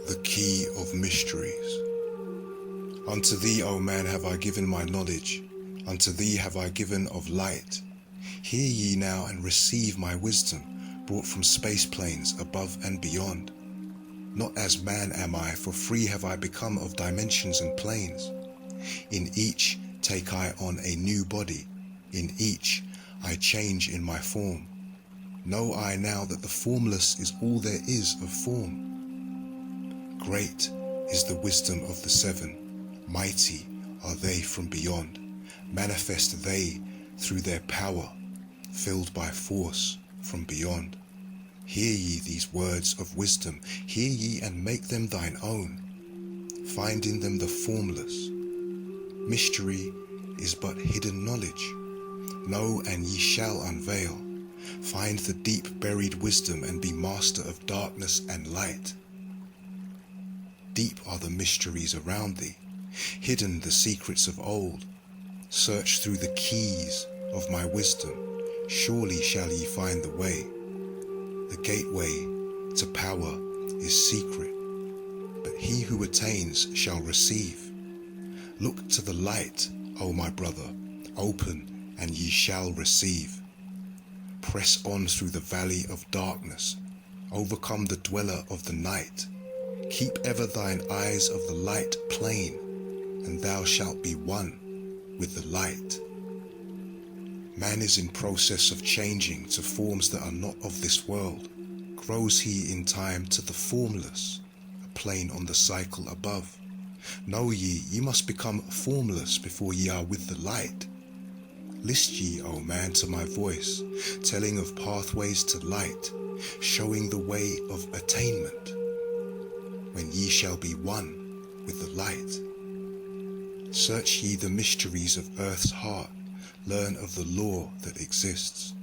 the key of mysteries. Unto thee, O man, have I given my knowledge, unto thee have I given of light. Hear ye now and receive my wisdom, brought from space planes above and beyond. Not as man am I, for free have I become of dimensions and planes. In each take I on a new body, in each I change in my form. Know I now that the formless is all there is of form. Great is the wisdom of the seven, mighty are they from beyond. Manifest they through their power, filled by force from beyond. Hear ye these words of wisdom, hear ye and make them thine own. Find in them the formless. Mystery is but hidden knowledge. Know and ye shall unveil. Find the deep buried wisdom and be master of darkness and light. Deep are the mysteries around thee, hidden the secrets of old. Search through the keys of my wisdom, surely shall ye find the way. The gateway to power is secret, but he who attains shall receive. Look to the light, O my brother, open and ye shall receive. Press on through the valley of darkness, overcome the dweller of the night. Keep ever thine eyes of the light plain, and thou shalt be one with the light. Man is in process of changing to forms that are not of this world. Grows he in time to the formless, a plane on the cycle above. Know ye, ye must become formless before ye are with the light. List ye, O man, to my voice, telling of pathways to light, showing the way of attainment, when ye shall be one with the light. Search ye the mysteries of earth's heart, learn of the law that exists,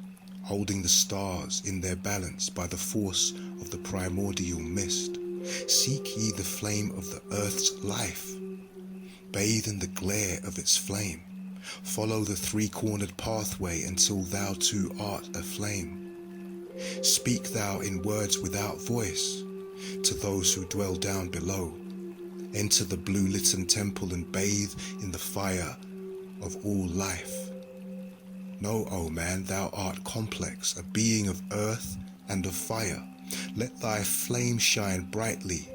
holding the stars in their balance by the force of the primordial mist. Seek ye the flame of the earth's life, bathe in the glare of its flame. Follow the three-cornered pathway until thou too art aflame. Speak thou in words without voice to those who dwell down below. Enter the blue-litten temple and bathe in the fire of all life. Know, O man, thou art complex, a being of earth and of fire. Let thy flame shine brightly,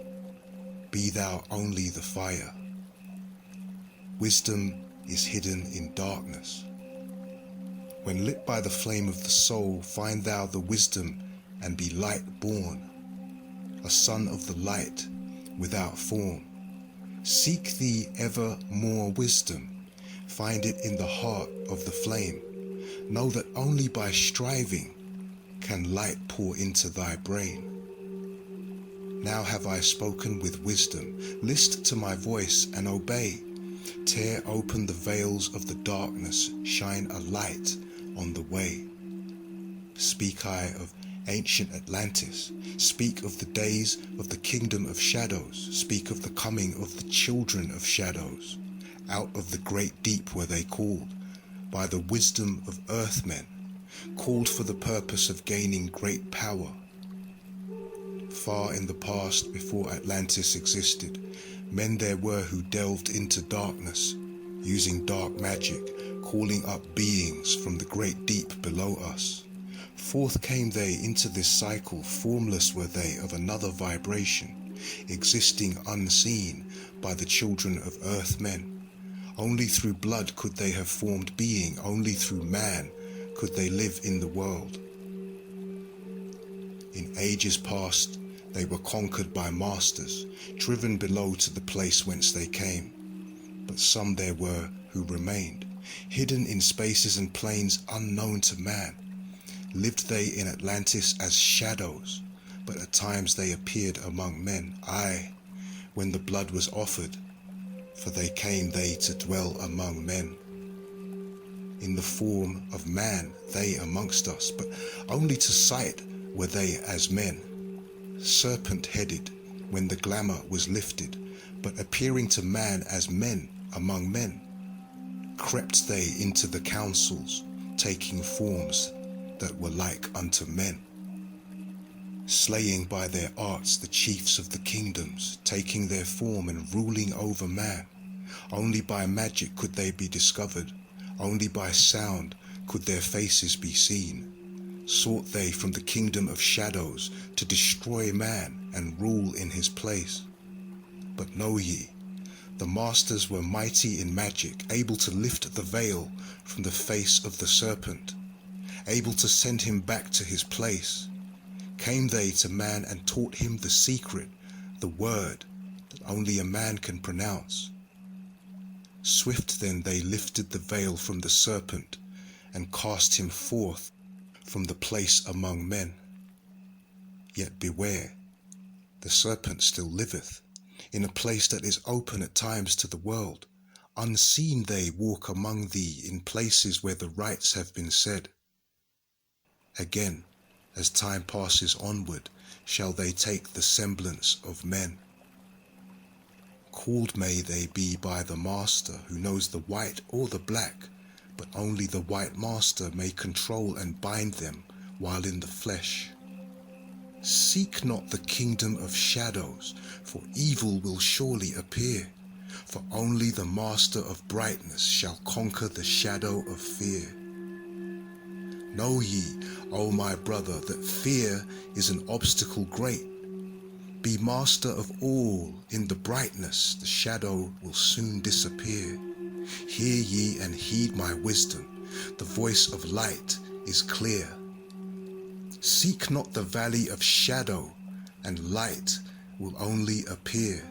be thou only the fire. Wisdom is hidden in darkness. When lit by the flame of the soul, find thou the wisdom and be light born, a son of the light without form. Seek thee ever more wisdom, find it in the heart of the flame. Know that only by striving can light pour into thy brain. Now have I spoken with wisdom, list to my voice and obey. Tear open the veils of the darkness, shine a light on the way. Speak I of ancient Atlantis, speak of the days of the kingdom of shadows, speak of the coming of the children of shadows. Out of the great deep were they called, by the wisdom of earthmen, called for the purpose of gaining great power. Far in the past, before Atlantis existed, men there were who delved into darkness, using dark magic, calling up beings from the great deep below us. Forth came they into this cycle, formless were they of another vibration, existing unseen by the children of earthmen. Only through blood could they have formed being, only through man could they live in the world. In ages past, they were conquered by masters, driven below to the place whence they came. But some there were who remained, hidden in spaces and plains unknown to man. Lived they in Atlantis as shadows, but at times they appeared among men, aye, when the blood was offered, for they came they to dwell among men. In the form of man they amongst us, but only to sight were they as men. Serpent-headed when the glamour was lifted, but appearing to man as men among men. Crept they into the councils, taking forms that were like unto men. slaying by their arts the chiefs of the kingdoms, taking their form and ruling over man. Only by magic could they be discovered, only by sound could their faces be seen. Sought they from the kingdom of shadows to destroy man and rule in his place. But know ye, the masters were mighty in magic, able to lift the veil from the face of the serpent, able to send him back to his place. Came they to man and taught him the secret, the word that only a man can pronounce. Swift then they lifted the veil from the serpent and cast him forth from the place among men. Yet beware, the serpent still liveth, in a place that is open at times to the world. Unseen they walk among thee in places where the rites have been said. Again, as time passes onward, shall they take the semblance of men. Called may they be by the master who knows the white or the black, but only the white master may control and bind them while in the flesh. Seek not the kingdom of shadows, for evil will surely appear, for only the master of brightness shall conquer the shadow of fear. Know ye, O my brother, that fear is an obstacle great. Be master of all, in the brightness the shadow will soon disappear. Hear ye and heed my wisdom, the voice of light is clear. Seek not the valley of shadow, and light will only appear.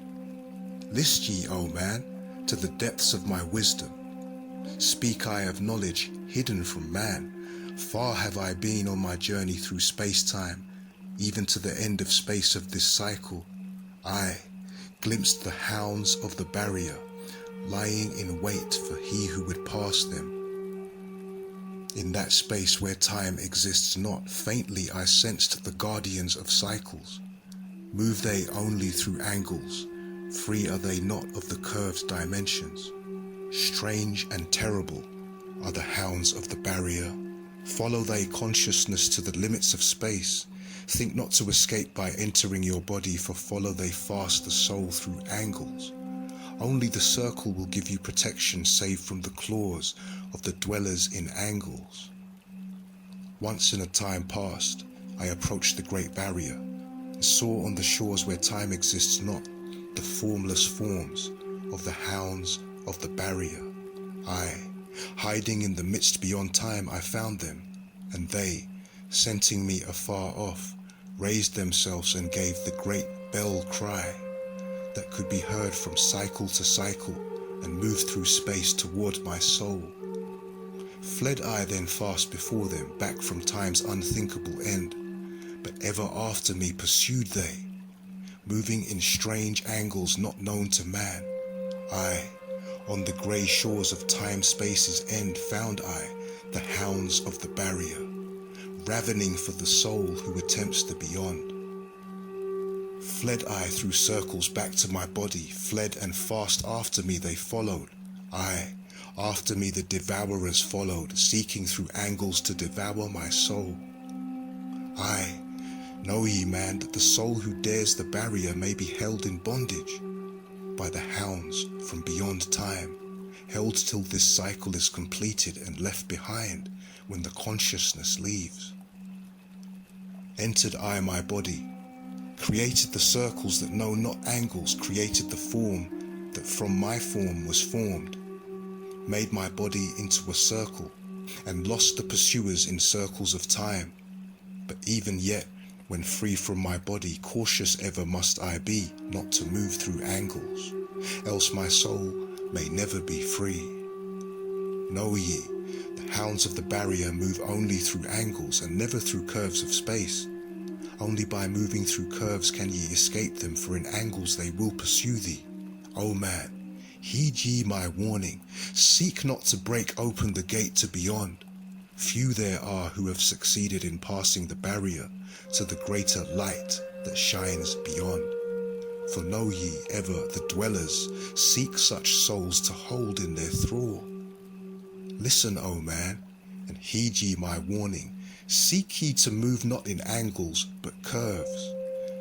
List ye, O man, to the depths of my wisdom. Speak I of knowledge hidden from man. Far have I been on my journey through space-time, even to the end of space of this cycle. I glimpsed the hounds of the barrier, lying in wait for he who would pass them. In that space where time exists not, faintly I sensed the guardians of cycles. Move they only through angles, free are they not of the curved dimensions. Strange and terrible are the hounds of the barrier. Follow they consciousness to the limits of space. Think not to escape by entering your body, for follow they fast the soul through angles. Only the circle will give you protection, save from the claws of the dwellers in angles. Once in a time past, I approached the great barrier, and saw on the shores where time exists not, the formless forms of the hounds of the barrier. Aye, hiding in the midst beyond time I found them, and they, scenting me afar off, raised themselves and gave the great bell cry that could be heard from cycle to cycle and moved through space toward my soul. Fled I then fast before them, back from time's unthinkable end, but ever after me pursued they, moving in strange angles not known to man. Aye, on the grey shores of time-space's end found I the hounds of the barrier, ravening for the soul who attempts the beyond. Fled I through circles back to my body, fled and fast after me they followed. Aye, after me the devourers followed, seeking through angles to devour my soul. Aye, know ye, man, that the soul who dares the barrier may be held in bondage by the hounds from beyond time, held till this cycle is completed and left behind when the consciousness leaves. Entered I my body, created the circles that know not angles, created the form that from my form was formed, made my body into a circle, and lost the pursuers in circles of time. But even yet, when free from my body, cautious ever must I be, not to move through angles, else my soul may never be free. Know ye, the hounds of the barrier move only through angles and never through curves of space. Only by moving through curves can ye escape them, for in angles they will pursue thee. O man, heed ye my warning, seek not to break open the gate to beyond. Few there are who have succeeded in passing the barrier to the greater light that shines beyond. For know ye ever the dwellers seek such souls to hold in their thrall. Listen, O man, and heed ye my warning, Seek ye to move not in angles, but curves.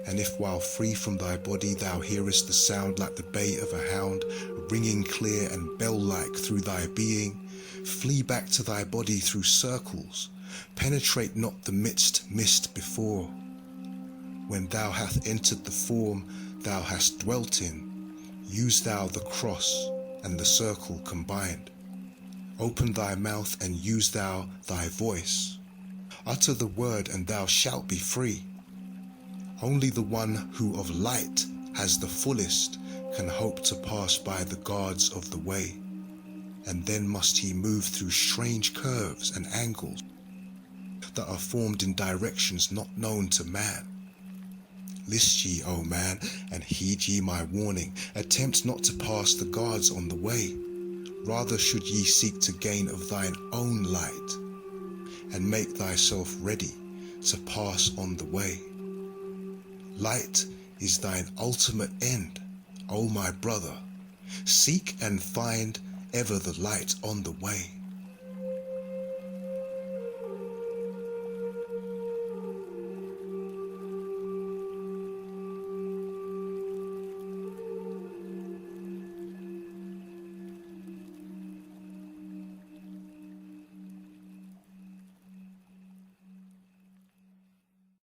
And if while free from thy body thou hearest the sound like the bay of a hound, ringing clear and bell-like through thy being, flee back to thy body through circles, penetrate not the midst mist before. When thou hast entered the form thou hast dwelt in, use thou the cross and the circle combined. Open thy mouth and use thou thy voice. Utter the word and thou shalt be free. Only the one who of light has the fullest can hope to pass by the guards of the way, and then must he move through strange curves and angles that are formed in directions not known to man. List ye, O man, and heed ye my warning. Attempt not to pass the guards on the way. Rather should ye seek to gain of thine own light, and make thyself ready to pass on the way. Light is thine ultimate end, O my brother. Seek and find ever the light on the way.